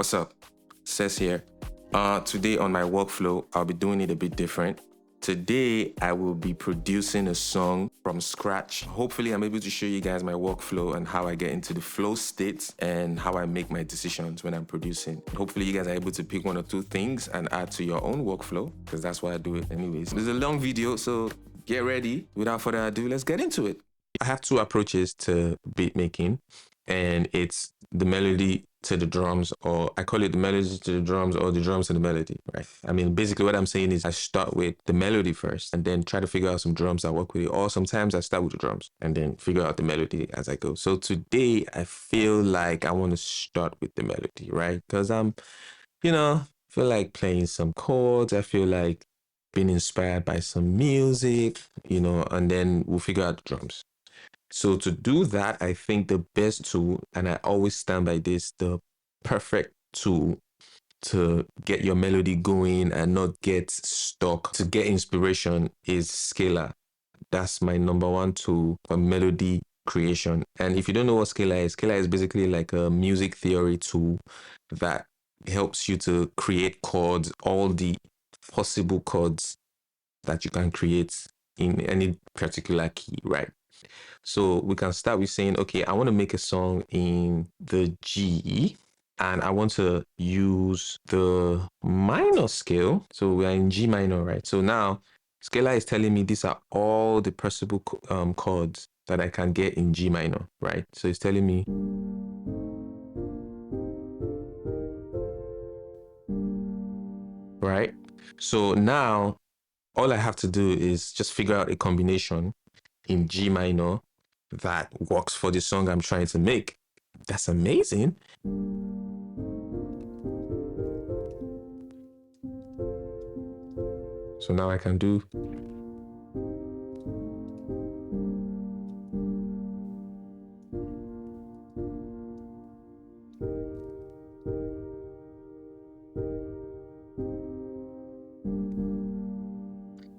What's up? Says here. Today on my workflow, I'll be doing it a bit different. Today, I will be producing a song from scratch. Hopefully, I'm able to show you guys my workflow and how I get into the flow state and how I make my decisions when I'm producing. Hopefully, you guys are able to pick one or two things and add to your own workflow because that's why I do it anyways. It's a long video, so get ready. Without further ado, let's get into it. I have two approaches to beat making, and it's the melody to the drums, or I call it the melody to the drums or the drums to the melody, right? I mean, basically what I'm saying is I start with the melody first and then try to figure out some drums that work with it. Or sometimes I start with the drums and then figure out the melody as I go. So today I feel like I want to start with the melody, right? Because feel like playing some chords. I feel like being inspired by some music, and then we'll figure out the drums. So to do that, I think the best tool, and I always stand by this, the perfect tool to get your melody going and not get stuck, to get inspiration is Scalar. That's my number one tool for melody creation. And if you don't know what Scalar is basically like a music theory tool that helps you to create chords, all the possible chords that you can create in any particular key, right? So we can start with saying, okay, I want to make a song in the G and I want to use the minor scale. So we are in G minor, right? So now Scalar is telling me these are all the possible chords that I can get in G minor, right? So it's telling me right? So now all I have to do is just figure out a combination in G minor that works for the song I'm trying to make. That's amazing. So now I can do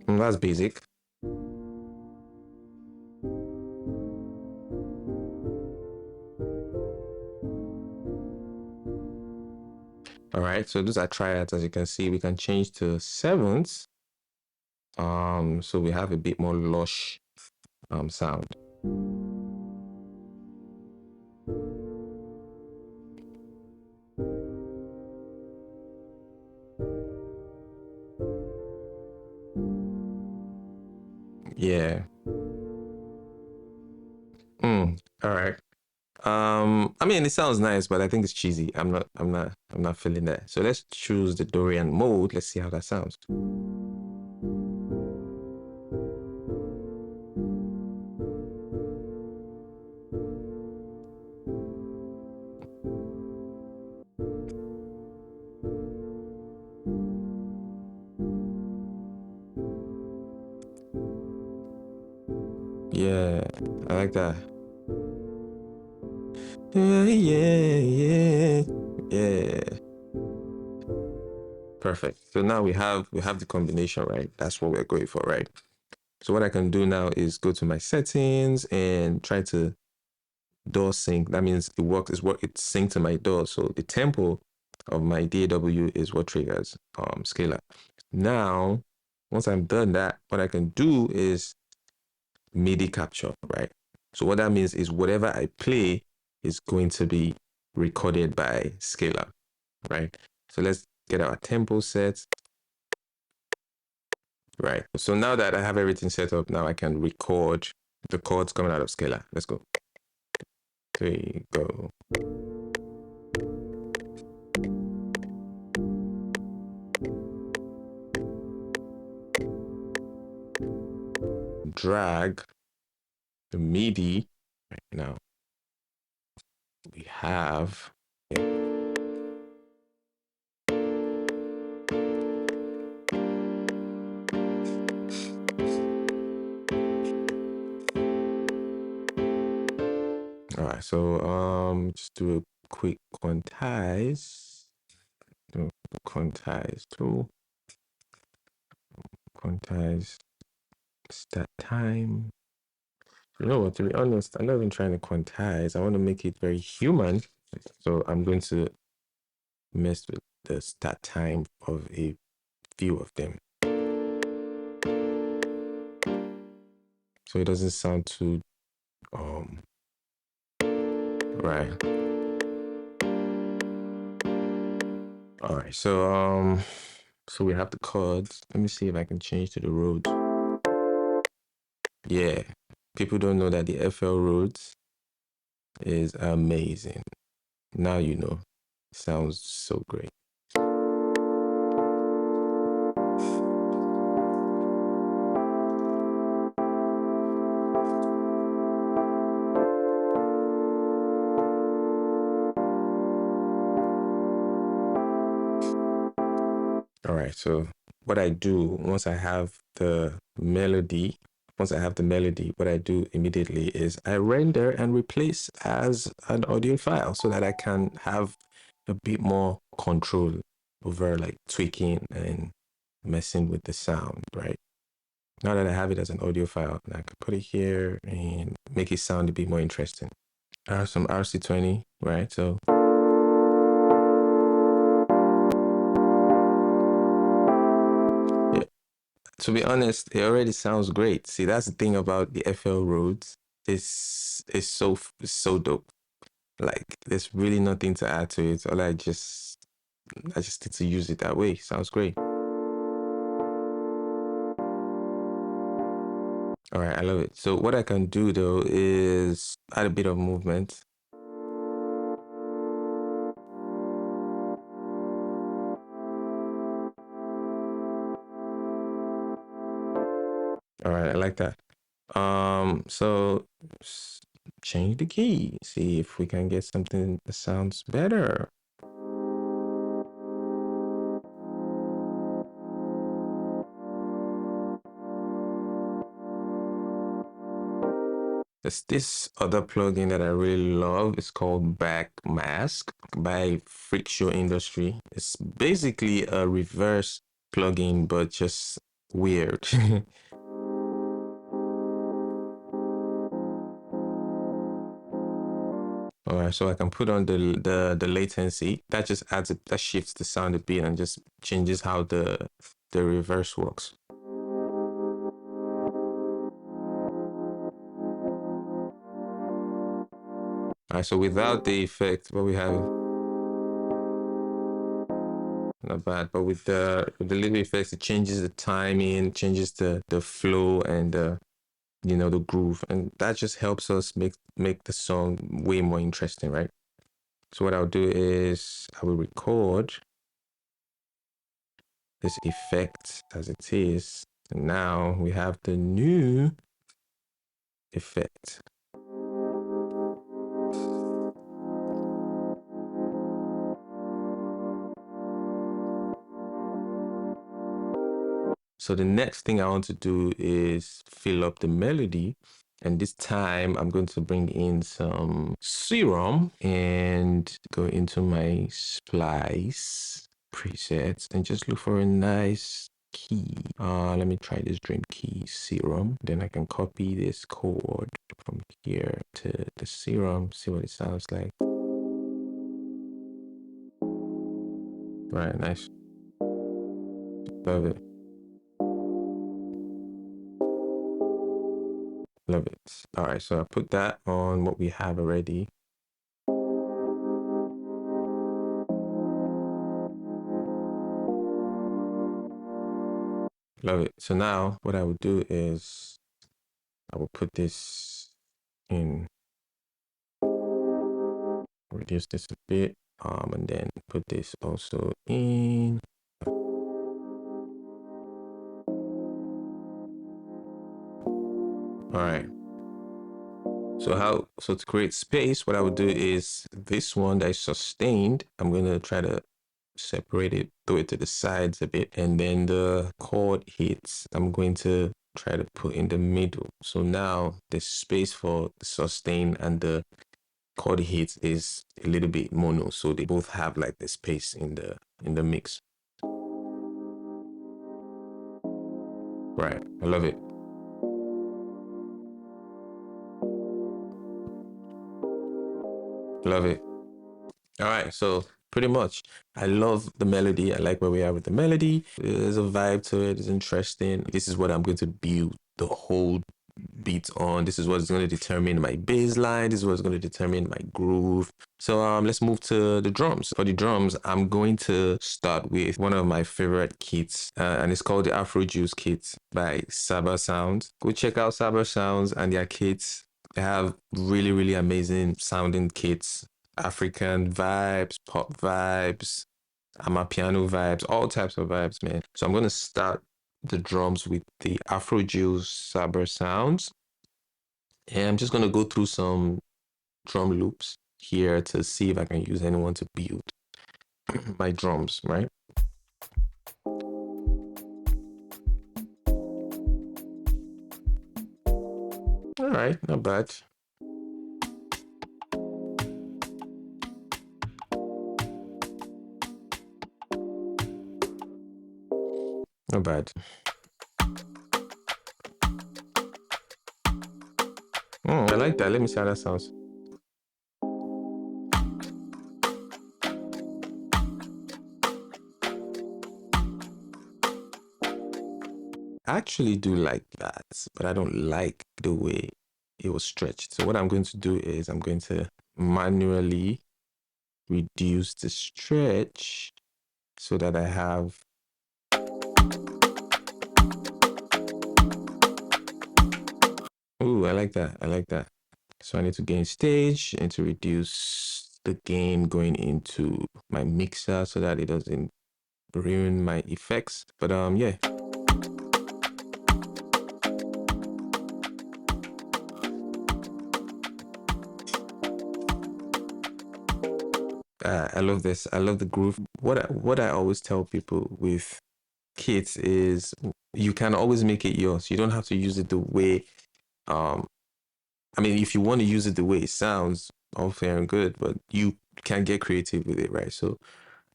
that's basic. All right, so those are triads. As you can see, we can change to sevenths. So we have a bit more lush sound. Yeah. All right. I mean, it sounds nice, but I think it's cheesy. I'm not feeling that. So let's choose the Dorian mode. Let's see how that sounds. Yeah, I like that. Yeah. Perfect. So now we have the combination, right? That's what we're going for, right? So what I can do now is go to my settings and try to DAW sync. That means it's synced to my DAW. So the tempo of my DAW is what triggers Scalar. Now, once I'm done that, what I can do is MIDI capture, right? So what that means is whatever I play is going to be recorded by Scalar, right? So let's get our tempo set. Right. So now that I have everything set up, now I can record the chords coming out of Scalar. Let's go. 3, go. Drag the MIDI right now. We have all right, so just do a quick quantize. Do a quantize tool. Quantize start time. You know what, to be honest, I'm not even trying to quantize. I want to make it very human. So I'm going to mess with the start time of a few of them, so it doesn't sound too um right. All right, so we have the chords. Let me see if I can change to the Rhodes. Yeah, people don't know that the FL Rhodes is amazing. Now you know. Sounds so great. All right, so what I do once I have the melody, what I do immediately is I render and replace as an audio file so that I can have a bit more control over like tweaking and messing with the sound, right? Now that I have it as an audio file, I can put it here and make it sound a bit more interesting. I have some RC20, right? So yeah, to be honest, it already sounds great. See, that's the thing about the FL Rhodes. It's so dope. Like there's really nothing to add to it. I just need to use it that way. Sounds great. All right, I love it. So what I can do though is add a bit of movement. All right, I like that. So change the key. See if we can get something that sounds better. There's this other plugin that I really love. It's called Back Mask by Freak Show Industry. It's basically a reverse plugin, but just weird. All right, so I can put on the latency. That just that shifts the sound a bit and just changes how the reverse works. All right, so without the effect, what we have, not bad, but with the little effects, it changes the timing, changes the flow and the groove, and that just helps us make the song way more interesting, right? So what I'll do is I will record this effect as it is, and now we have the new effect. So the next thing I want to do is fill up the melody. And this time I'm going to bring in some serum and go into my splice presets and just look for a nice key. Let me try this dream key serum. Then I can copy this chord from here to the serum, see what it sounds like. Right, nice. Love it. Love it. All right, so I put that on what we have already. Love it. So now what I will do is I will put this in, reduce this a bit, and then put this also in. All right. So to create space, what I would do is this one that is sustained, I'm going to try to separate it, throw it to the sides a bit, and then the chord hits, I'm going to try to put in the middle. So now the space for the sustain and the chord hits is a little bit mono, so they both have like the space in the mix. Right, I love it. Love it. All right, so Pretty much. I love the melody. I like where we are with the melody. There's a vibe to it. It's interesting. This is what I'm going to build the whole beat on. This is what's going to determine my bass line. This is what's going to determine my groove. So let's move to the drums. For the drums, I'm going to start with one of my favorite kits, and it's called the Afro Juice kit by Saba Sounds. Go check out Saba Sounds and their kits. They have really, really amazing sounding kits. African vibes, pop vibes, Amapiano vibes, all types of vibes, man. So I'm gonna start the drums with the Afro Juice Saber sounds. And I'm just gonna go through some drum loops here to see if I can use anyone to build my drums, right? All right, not bad. Not bad. I like that. Let me see how that sounds. I actually do like that, but I don't like the way it was stretched. So what I'm going to do is I'm going to manually reduce the stretch so that I have. Ooh, I like that. I like that. So I need to gain stage and to reduce the gain going into my mixer so that it doesn't ruin my effects. But yeah. I love this. I love the groove. What I always tell people with kits is you can always make it yours. You don't have to use it the way um I mean, if you want to use it the way it sounds, all fair and good, but you can get creative with it, right? So,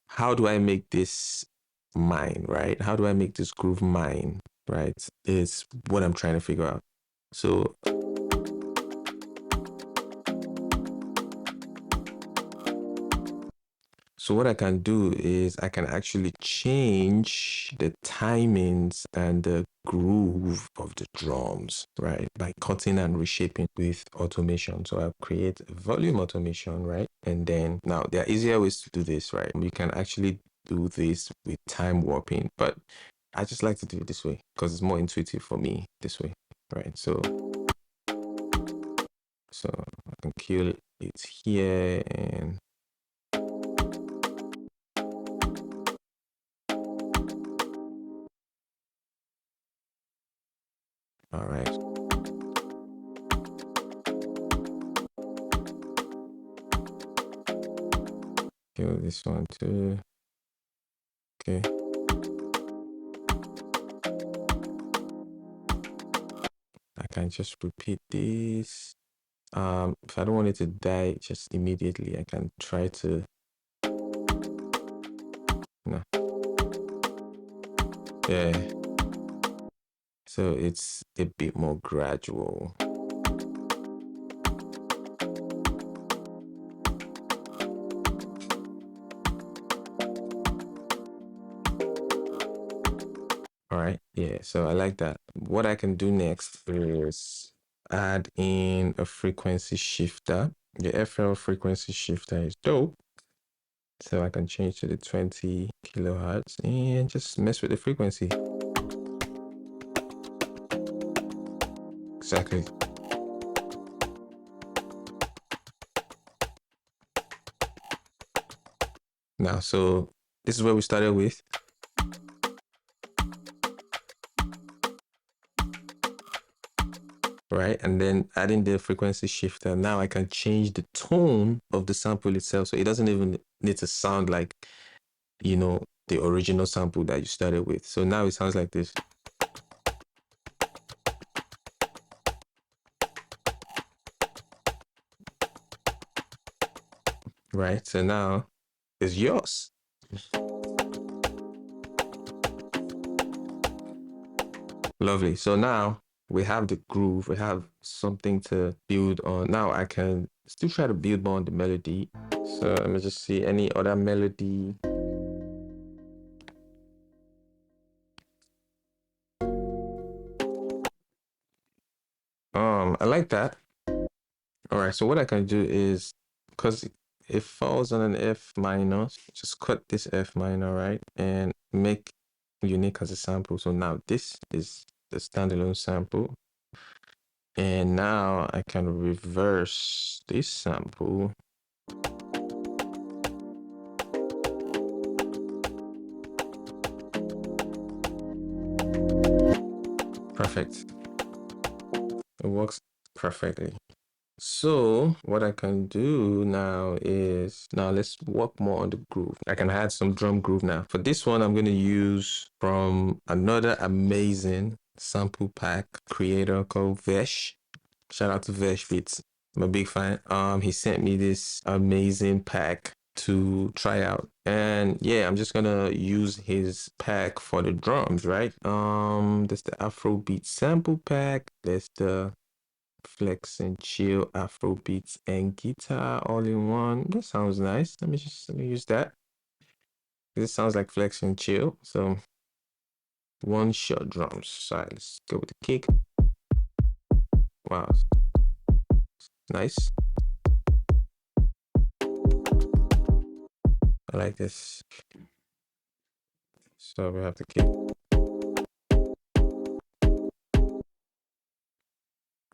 how do I make this mine, right? How do I make this groove mine, right? Is what I'm trying to figure out. So, So what I can do is I can actually change the timings and the groove of the drums, right? By cutting and reshaping with automation. So I'll create a volume automation, right? And then now there are easier ways to do this, right? You can actually do this with time warping, but I just like to do it this way because it's more intuitive for me this way, right? So I can kill it here and all right. Kill this one too. Okay. I can just repeat this. If I don't want it to die just immediately, I can try to, no, yeah. So it's a bit more gradual. All right, yeah. So I like that. What I can do next is add in a frequency shifter. The FL frequency shifter is dope. So I can change to the 20 kilohertz and just mess with the frequency. Exactly. Now, so this is where we started with. Right, and then adding the frequency shifter, now I can change the tone of the sample itself. So it doesn't even need to sound like, the original sample that you started with. So now it sounds like this. Right, so now it's yours. Lovely. So now we have the groove, we have something to build on. Now I can still try to build more on the melody. So let me just see any other melody. I like that. All right, so what I can do is, because it falls on an F minor, just cut this F minor, right? And make unique as a sample. So now this is the standalone sample. And now I can reverse this sample. Perfect. It works perfectly. So what I can do now is, now let's work more on the groove. I can add some drum groove now. For this one, I'm going to use from another amazing sample pack creator called Vesh. Shout out to Vesh Beats. I'm a big fan. He sent me this amazing pack to try out. And yeah, I'm just gonna use his pack for the drums, right? There's the Afrobeat sample pack. There's the Flex and Chill Afrobeats and guitar all in one. That sounds nice. Let me use that. This sounds like Flex and Chill. So one shot drums. So let's go with the kick. Wow, nice. I like this. So we have the kick.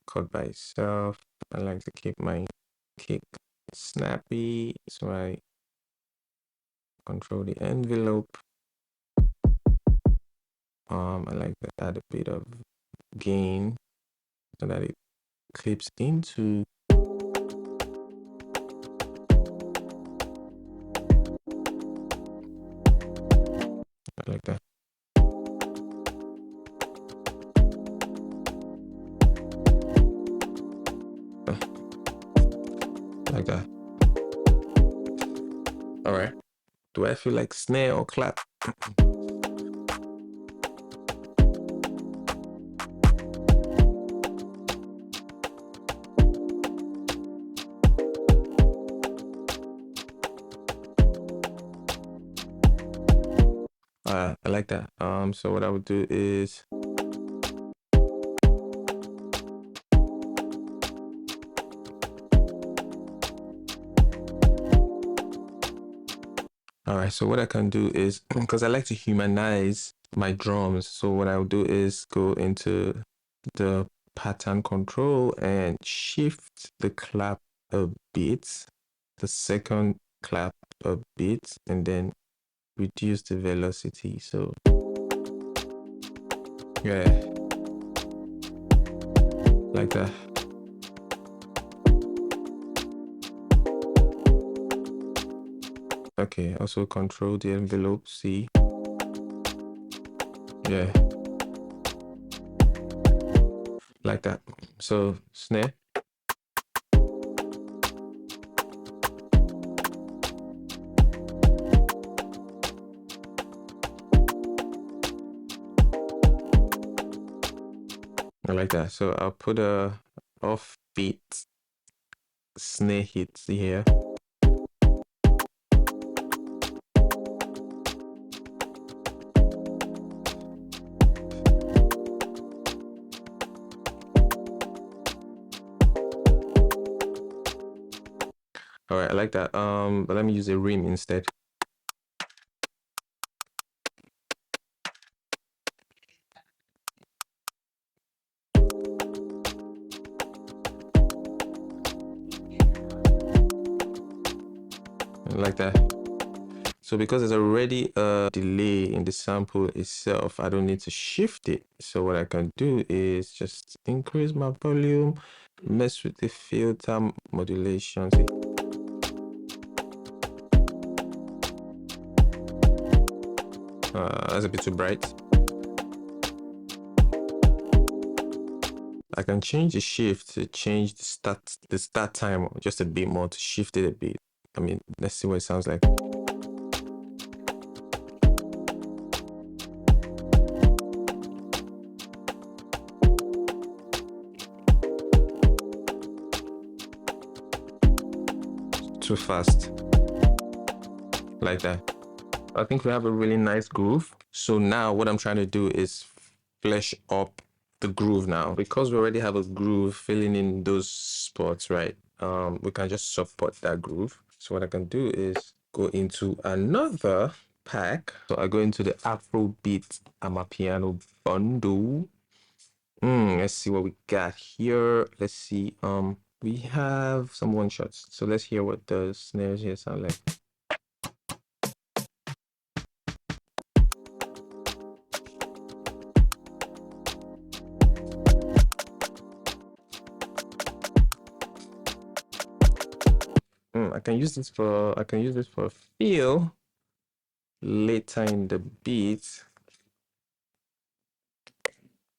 Cut by itself. I like to keep my kick snappy, so I control the envelope. I like to add a bit of gain so that it clips into. I like that. Like that. All right. Do I feel like snare or clap? I like that. So what I would do is, all right, so what I can do is, because I like to humanize my drums, so what I'll do is go into the pattern control and shift the clap a bit, the second clap a bit, and then reduce the velocity. So yeah, like that. Okay, also control the envelope, C. Yeah, like that. So snare. I like that. So I'll put a offbeat snare hit here. All right, I like that. But let me use a rim instead. Like that. So because there's already a delay in the sample itself, I don't need to shift it. So what I can do is just increase my volume, mess with the filter modulation. See? That's a bit too bright. I can change the shift to change the start time just a bit more, to shift it a bit. I mean, let's see what it sounds like. too fast. Like that. I think we have a really nice groove. So now what I'm trying to do is flesh up the groove now. Because we already have a groove filling in those spots, right? We can just support that groove. So what I can do is go into another pack. So I go into the Afrobeat Amapiano bundle. Let's see what we got here. Let's see. We have some one shots. So let's hear what the snares here sound like. I can use this for a feel later in the beat.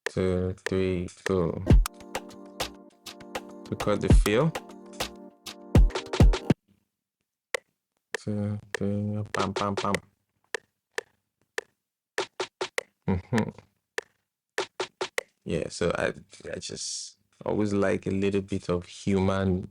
2, 3, go. Record the feel. 2, 3, bam, bam, bam. Yeah, so I just always like a little bit of human.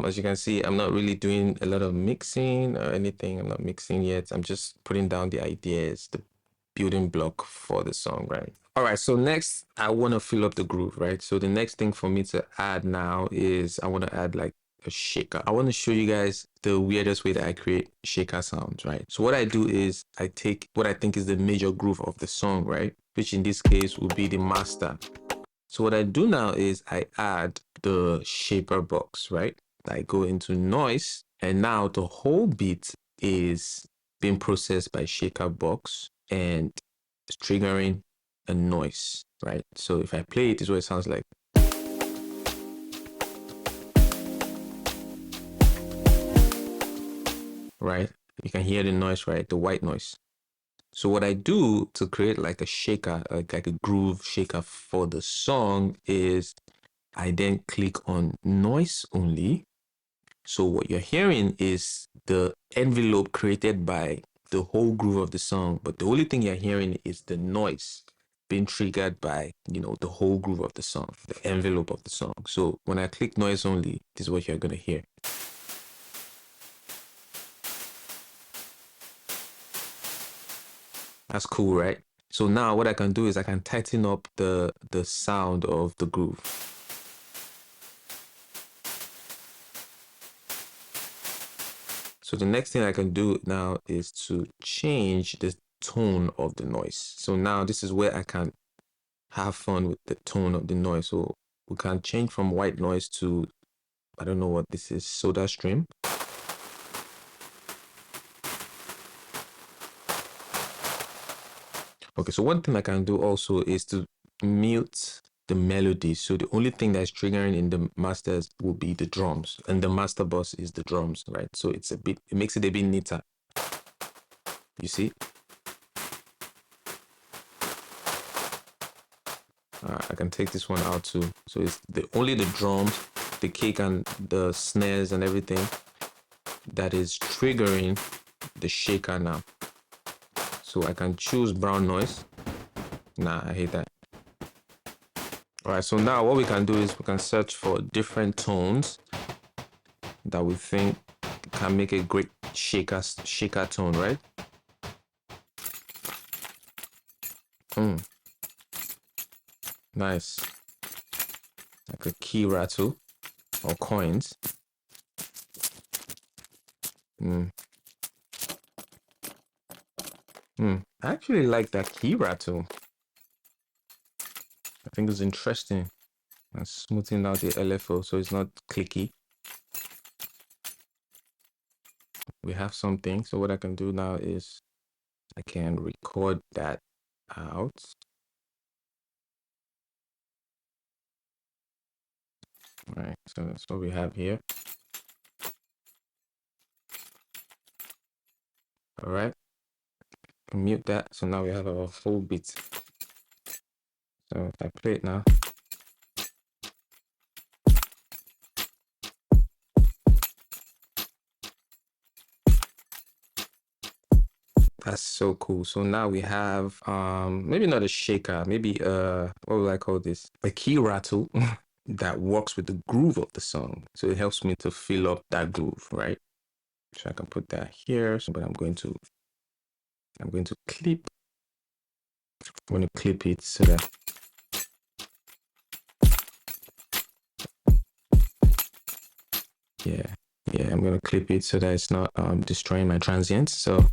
As you can see, I'm not really doing a lot of mixing or anything. I'm not mixing yet. I'm just putting down the ideas, the building block for the song, right? All right, so next I want to fill up the groove, right? So the next thing for me to add now is I want to add like a shaker. I want to show you guys the weirdest way that I create shaker sounds, right? So what I do is I take what I think is the major groove of the song, right? Which in this case will be the master. So what I do now is I add the shaper box, right? I go into noise, and now the whole beat is being processed by shaker box and it's triggering a noise, right? So if I play it, this is what it sounds like. Right? You can hear the noise, right? The white noise. So what I do to create like a shaker, like a groove shaker for the song is I then click on noise only. So what you're hearing is the envelope created by the whole groove of the song, but the only thing you're hearing is the noise being triggered by, the whole groove of the song, the envelope of the song. So when I click noise only, this is what you're gonna hear. That's cool, right? So now what I can do is I can tighten up the sound of the groove. So the next thing I can do now is to change the tone of the noise. So now this is where I can have fun with the tone of the noise. So we can change from white noise to, I don't know what this is, soda stream. Okay, so one thing I can do also is to mute the melody. So the only thing that's triggering in the masters will be the drums, and the master bus is the drums, right? So it makes it a bit neater. You see? I can take this one out too. So it's only the drums, the kick and the snares and everything that is triggering the shaker now. So I can choose brown noise. Nah, I hate that. All right, so now what we can do is we can search for different tones that we think can make a great shaker tone, right? Nice. Like a key rattle or coins. I actually like that key rattle. I think it's interesting. And smoothing out the LFO so it's not clicky. We have something. So what I can do now is I can record that out. All right, so that's what we have here. All right, mute that. So now we have our full beat. So if I play it now, That's so cool. So now we have maybe not a shaker, maybe what would I call this? A key rattle that works with the groove of the song. So it helps me to fill up that groove, right? So I can put that here. So, but I'm going to clip. I'm going to clip it so that yeah, yeah, I'm going to clip it so that it's not destroying my transients. So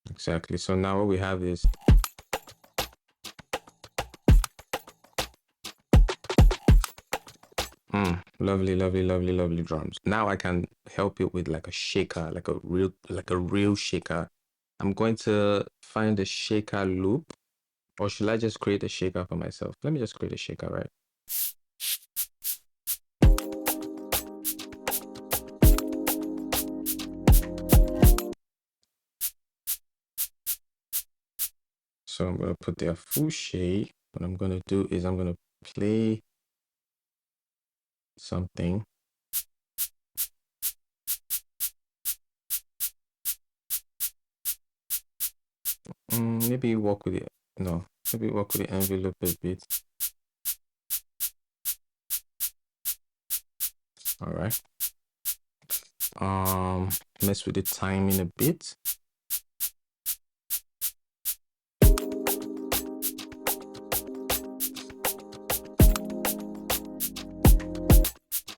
exactly. So now what we have is lovely, lovely, lovely, lovely drums. Now I can help it with like a shaker, like a real shaker. I'm going to find a shaker loop, or should I just create a shaker for myself? Let me just create a shaker, right? So I'm going to put there full shade. What I'm going to do is I'm going to play something. Maybe work with it. No, maybe work with the envelope a bit. All right. Mess with the timing a bit.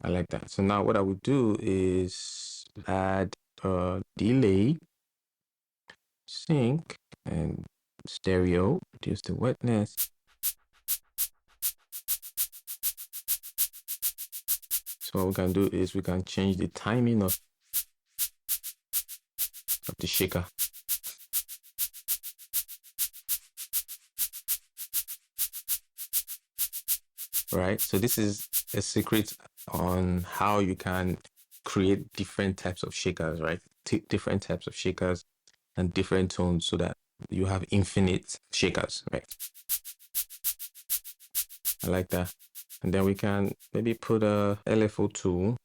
I like that. So now what I would do is add delay, sync, and stereo, reduce the wetness. So what we can do is we can change the timing of the shaker. Right. So this is a secret on how you can create different types of shakers, right? Different types of shakers and different tones so that you have infinite shakers, right? I like that. And then we can maybe put a LFO tool.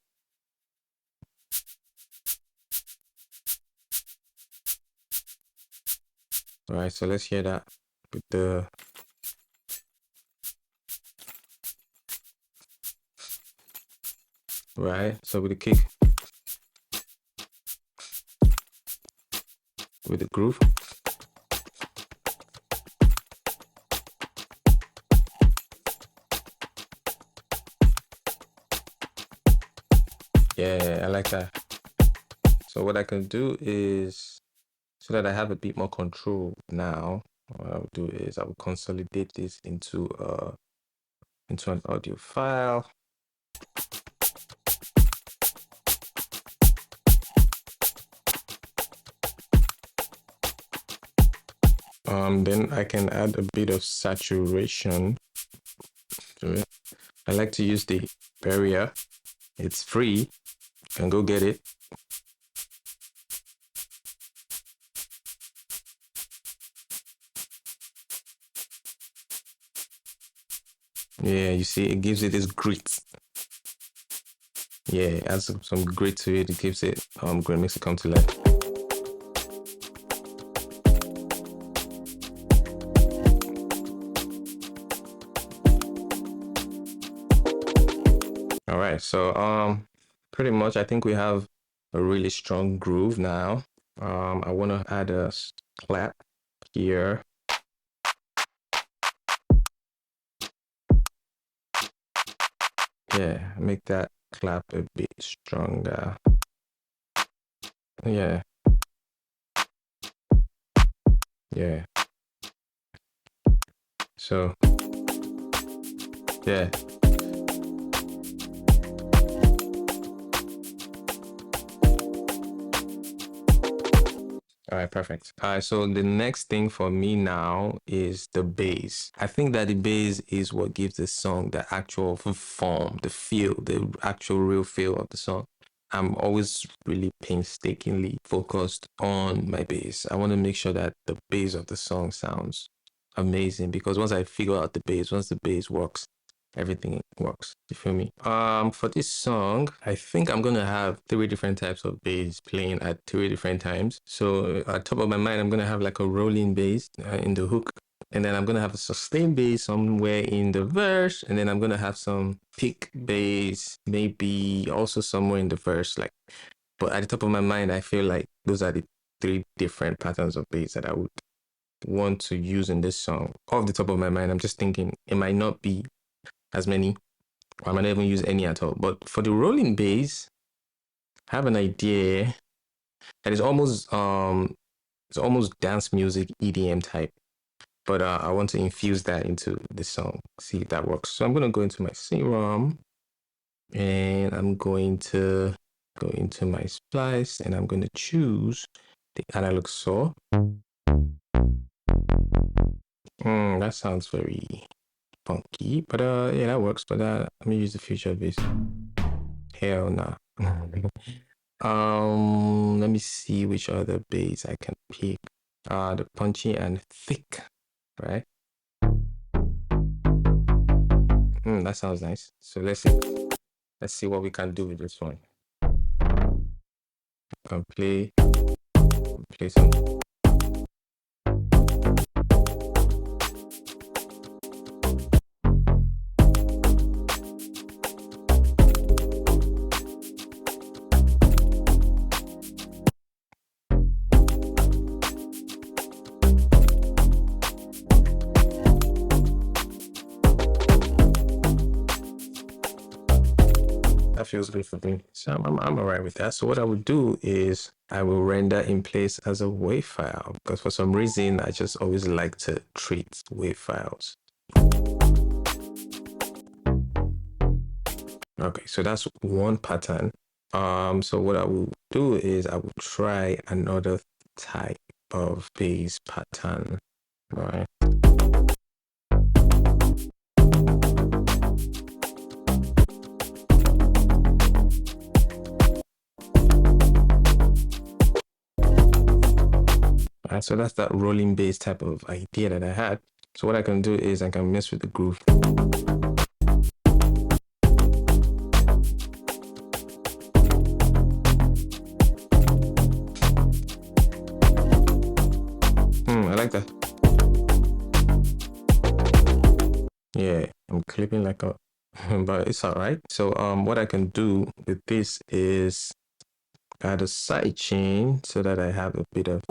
All right, so let's hear that with the right. So with the kick, with the groove. Yeah, I like that. So what I can do is, so that I have a bit more control now, what I'll do is I will consolidate this into an audio file. Then I can add a bit of saturation to it. I like to use the barrier. It's free. You can go get it. Yeah, you see, it gives it this grit. Yeah, it adds some grit to it. It gives it great, makes it come to life. All right, so pretty much I think we have a really strong groove now. I want to add a clap here. Yeah, make that clap a bit stronger. Yeah. Yeah. So, yeah. All right, perfect. All right, so the next thing for me now is the bass. I think that the bass is what gives the song the actual form, the feel, the actual real feel of the song. I'm always really painstakingly focused on my bass. I want to make sure that the bass of the song sounds amazing because once I figure out the bass, once the bass works, everything works. You feel me? For this song, I think I'm gonna have three different types of bass playing at three different times. So at top of my mind, I'm gonna have like a rolling bass in the hook, and then I'm gonna have a sustained bass somewhere in the verse, and then I'm gonna have some pick bass, maybe also somewhere in the verse. Like, but at the top of my mind, I feel like those are the three different patterns of bass that I would want to use in this song. Off the top of my mind, I'm just thinking it might not be as many, or I might not even use any at all. But for the rolling bass, I have an idea that is almost it's almost dance music EDM type. But I want to infuse that into the song, see if that works. So I'm gonna go into my CD-ROM and I'm going to go into my splice and I'm gonna choose the analog saw. That sounds very funky, but yeah, that works. But let me use the future bass. Hell nah. Let me see which other bass I can pick. The punchy and thick, right? That sounds nice. So let's see what we can do with this one. Can play some. That feels good for me. So I'm all right with that. So what I would do is I will render in place as a WAV file because for some reason I just always like to treat WAV files. Okay, so that's one pattern. So what I will do is I will try another type of bass pattern. All right. All right, so that's that rolling bass type of idea that I had. So what I can do is I can mess with the groove. I like that. Yeah, I'm clipping like a, but it's all right. So what I can do with this is add a side chain so that I have a bit of.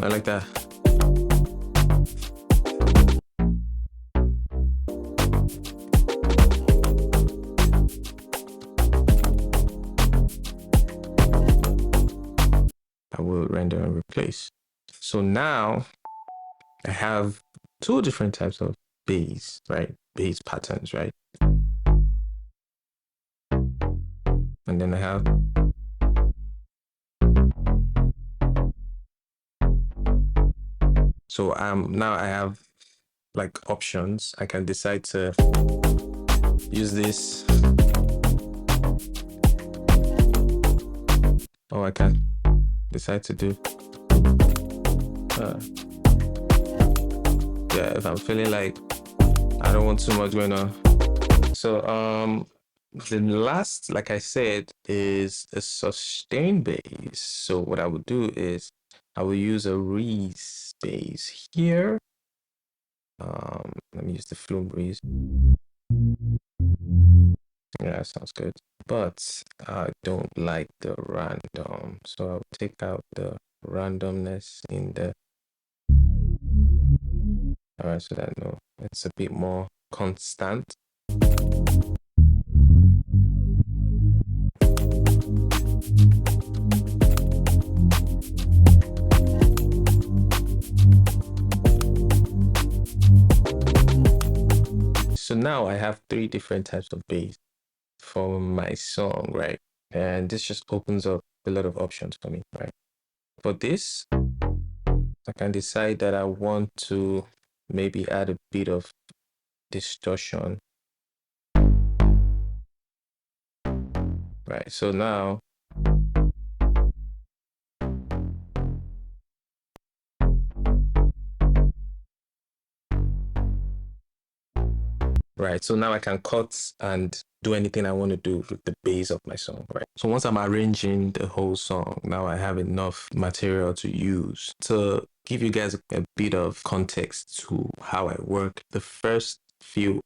I like that. I will render and replace. So now I have two different types of bass, right? Bass patterns, right? And then I have so now I have like options. I can decide to use this, or I can decide to do yeah, if I'm feeling like I don't want too much going on. So the last, like I said, is a sustained bass. So what I would do is I will use a Reese bass here. Let me use the Flume Breeze. Yeah, that sounds good. But I don't like the random. So I'll take out the randomness in the. All right, so that no, it's a bit more constant. So now I have three different types of bass for my song, right? And this just opens up a lot of options for me, right? For this, I can decide that I want to maybe add a bit of distortion. Right, so now right? So now I can cut and do anything I want to do with the base of my song, right? So once I'm arranging the whole song, now I have enough material to use. To give you guys a bit of context to how I work, the first few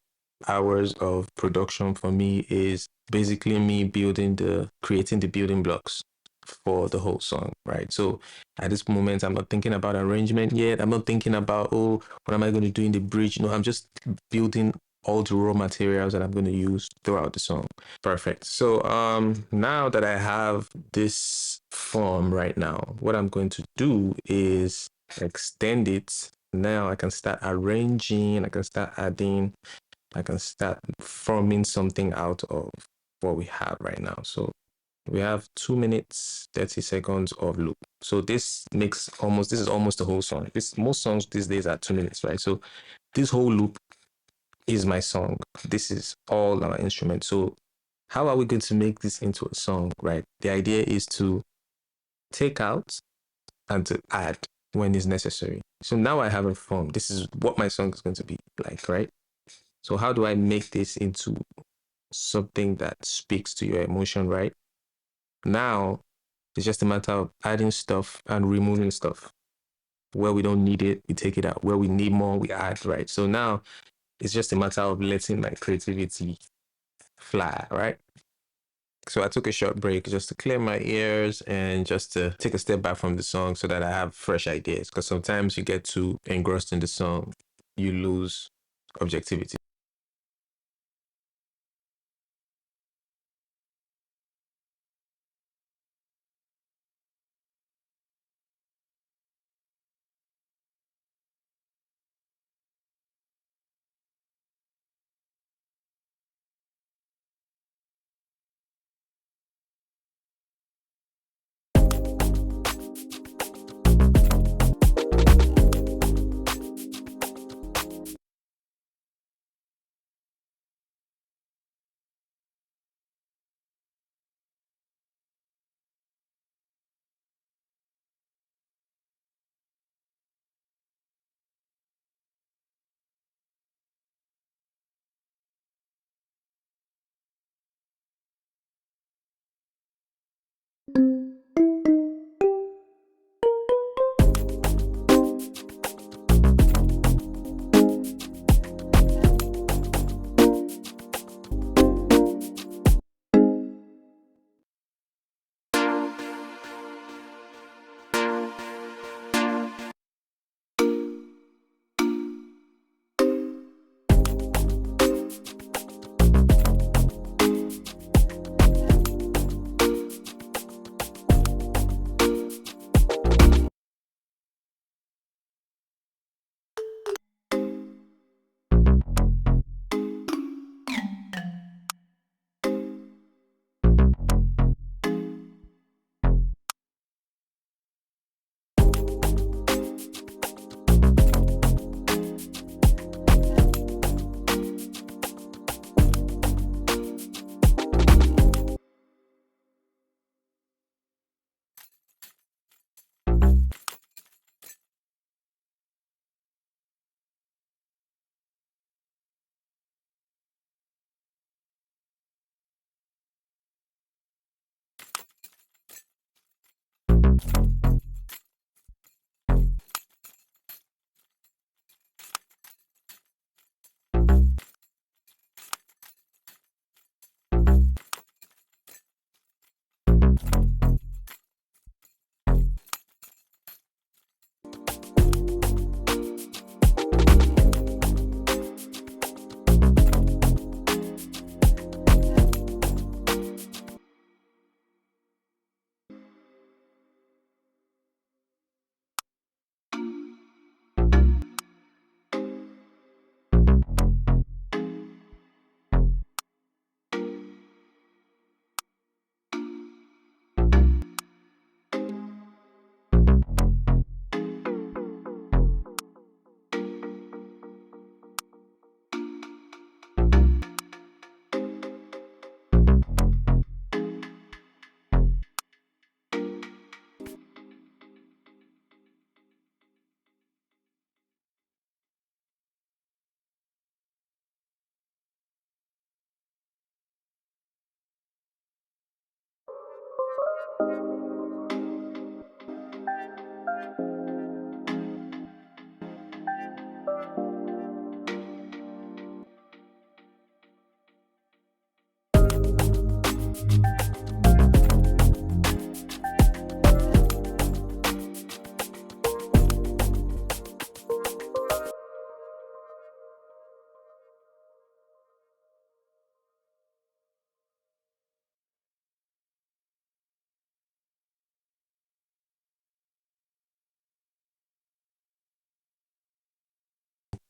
hours of production for me is basically me creating the building blocks for the whole song, right? So at this moment, I'm not thinking about arrangement yet. I'm not thinking about, oh, what am I going to do in the bridge? No, I'm just building all the raw materials that I'm going to use throughout the song. Perfect. So now that I have this form right now, what I'm going to do is extend it. Now I can start arranging, I can start adding, I can start forming something out of what we have right now. So we have 2 minutes 30 seconds of loop. So this is almost the whole song. Most songs these days are 2 minutes, right? So this whole loop is my song. This is all our instruments. So how are we going to make this into a song, right? The idea is to take out and to add when is necessary. So now I have a form. This is what my song is going to be like, right? So how do I make this into something that speaks to your emotion, right? Now it's just a matter of adding stuff and removing stuff. Where we don't need it, we take it out. Where we need more, we add, right? So now it's just a matter of letting my creativity fly, right? So I took a short break just to clear my ears and just to take a step back from the song so that I have fresh ideas. Because sometimes you get too engrossed in the song, you lose objectivity.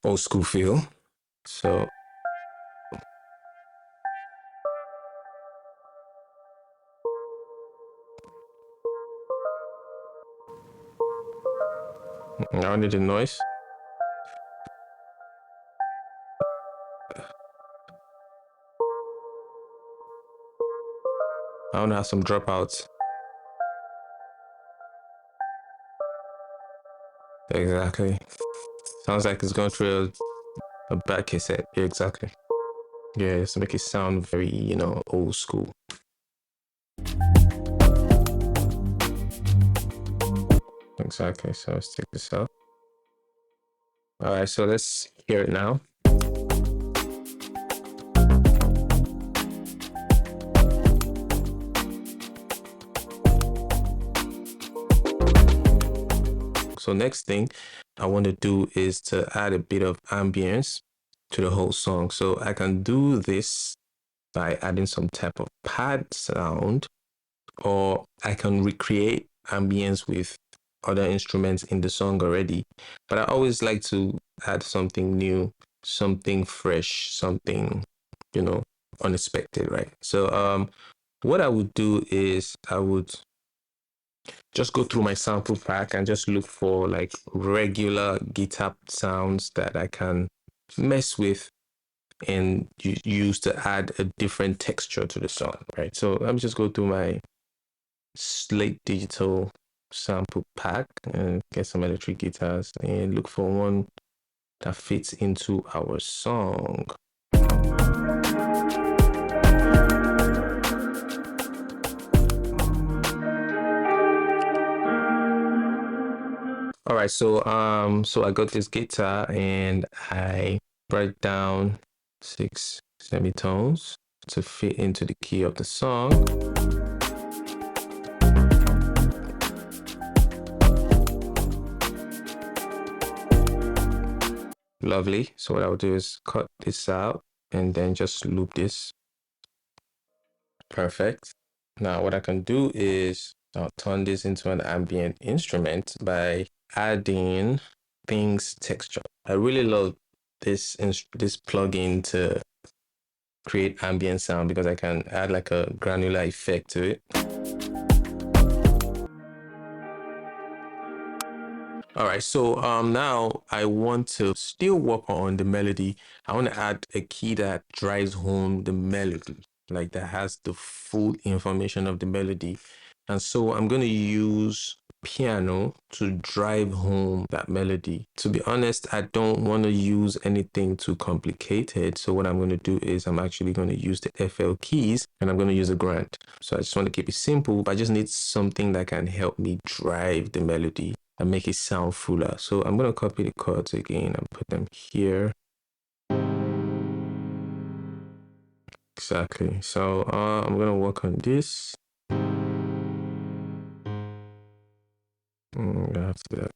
Old school feel. So I need a noise. I want to have some dropouts. Exactly. Sounds like it's going through a bad cassette. Yeah, exactly. Yeah, just make it sound very, old school. Exactly. So let's take this out. All right, so let's hear it now. So next thing I want to do is to add a bit of ambience to the whole song. So I can do this by adding some type of pad sound, or I can recreate ambience with other instruments in the song already. But I always like to add something new, something fresh, something, unexpected, right? So what I would do is I would just go through my sample pack and just look for like regular guitar sounds that I can mess with and use to add a different texture to the song, right? So let me just go through my Slate Digital sample pack and get some electric guitars and look for one that fits into our song. All right, so I got this guitar and I brought down 6 semitones to fit into the key of the song. Lovely. So what I'll do is cut this out and then just loop this. Perfect. Now what I can do is I'll turn this into an ambient instrument by adding things texture. I really love this plugin to create ambient sound because I can add like a granular effect to it. All right, so now I want to still work on the melody. I want to add a key that drives home the melody, like that has the full information of the melody. And so I'm going to use piano to drive home that melody. To be honest, I don't want to use anything too complicated. So what I'm going to do is I'm actually going to use the FL keys and I'm going to use a grand. So I just want to keep it simple, but I just need something that can help me drive the melody and make it sound fuller. So I'm going to copy the chords again and put them here. Exactly. So I'm going to work on this. I'm going to have to do that.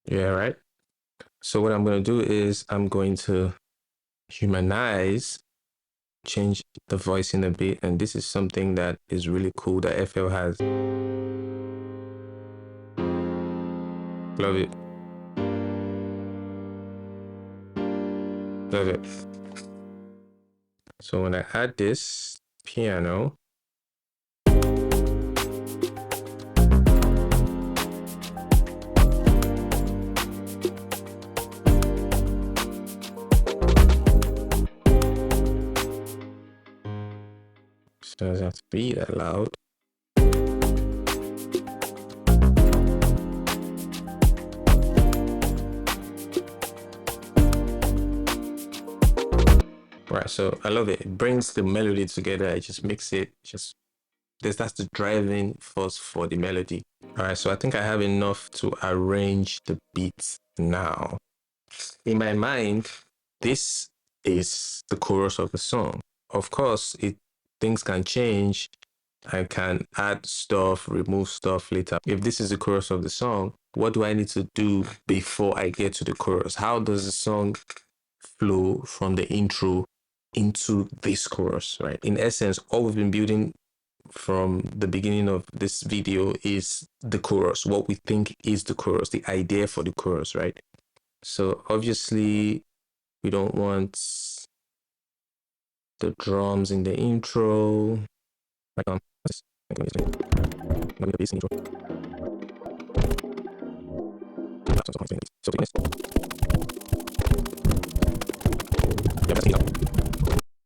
Yeah, right. So what I'm going to do is I'm going to humanize, change the voice in a bit. And this is something that is really cool that FL has. Love it. Love it. So when I add this piano, so it doesn't have to be that loud. Right, so I love it. It brings the melody together. It just makes it just that's the driving force for the melody. All right, so I think I have enough to arrange the beats now. In my mind, this is the chorus of the song. Of course, things can change. I can add stuff, remove stuff later. If this is the chorus of the song, what do I need to do before I get to the chorus? How does the song flow from the intro into this chorus, right? In essence, all we've been building from the beginning of this video is the chorus, what we think is the chorus, the idea for the chorus, right? So obviously, we don't want the drums in the intro. Like, the bass intro.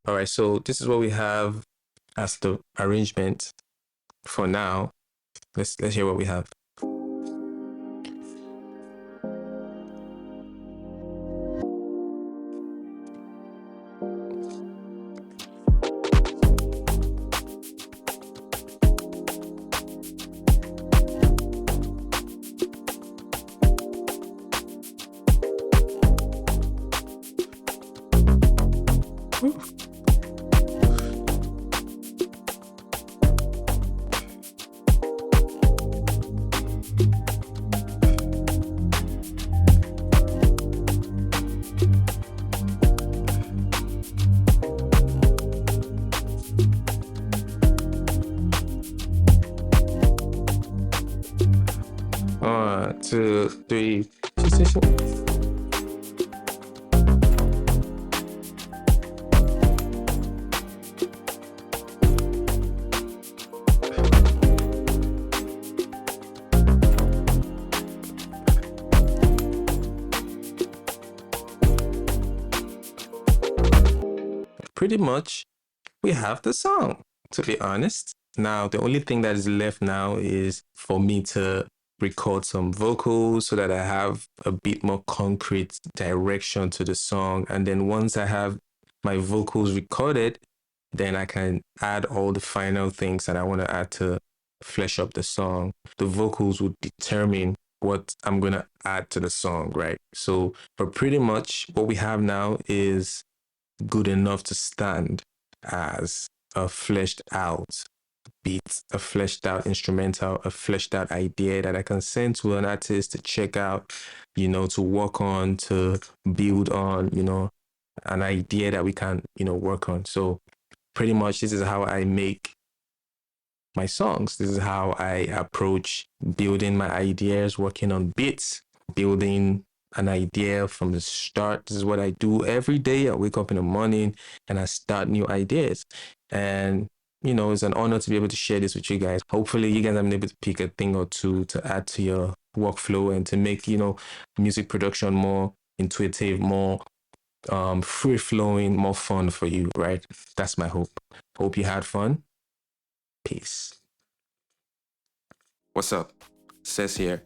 All right, so this is what we have as the arrangement for now. Let's hear what we have. One, two, three. Pretty much, we have the song, to be honest. Now, the only thing that is left now is for me to record some vocals so that I have a bit more concrete direction to the song. And then once I have my vocals recorded, then I can add all the final things that I want to add to flesh up the song. The vocals would determine what I'm going to add to the song, right? So, but pretty much what we have now is good enough to stand as a fleshed out beat, a fleshed out instrumental, a fleshed out idea that I can send to an artist to check out, to work on, to build on, an idea that we can, work on. So pretty much this is how I make my songs. This is how I approach building my ideas, working on beats, building an idea from the start. This is what I do every day. I wake up in the morning and I start new ideas. And, it's an honor to be able to share this with you guys. Hopefully you guys have been able to pick a thing or two to add to your workflow and to make, music production more intuitive, more free flowing, more fun for you, right? That's my hope. Hope you had fun. Peace. What's up? Says here.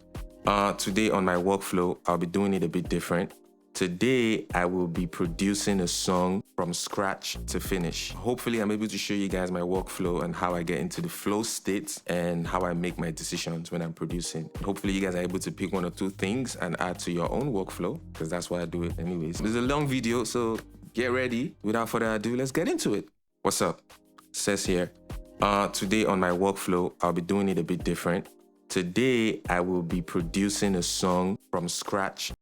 Today on my workflow, I'll be doing it a bit different. Today, I will be producing a song from scratch to finish. Hopefully, I'm able to show you guys my workflow and how I get into the flow state and how I make my decisions when I'm producing. Hopefully, you guys are able to pick one or two things and add to your own workflow, because that's why I do it anyways. It's a long video, so get ready. Without further ado, let's get into it. What's up? Says here. Today on my workflow, I'll be doing it a bit different. Today, I will be producing a song from scratch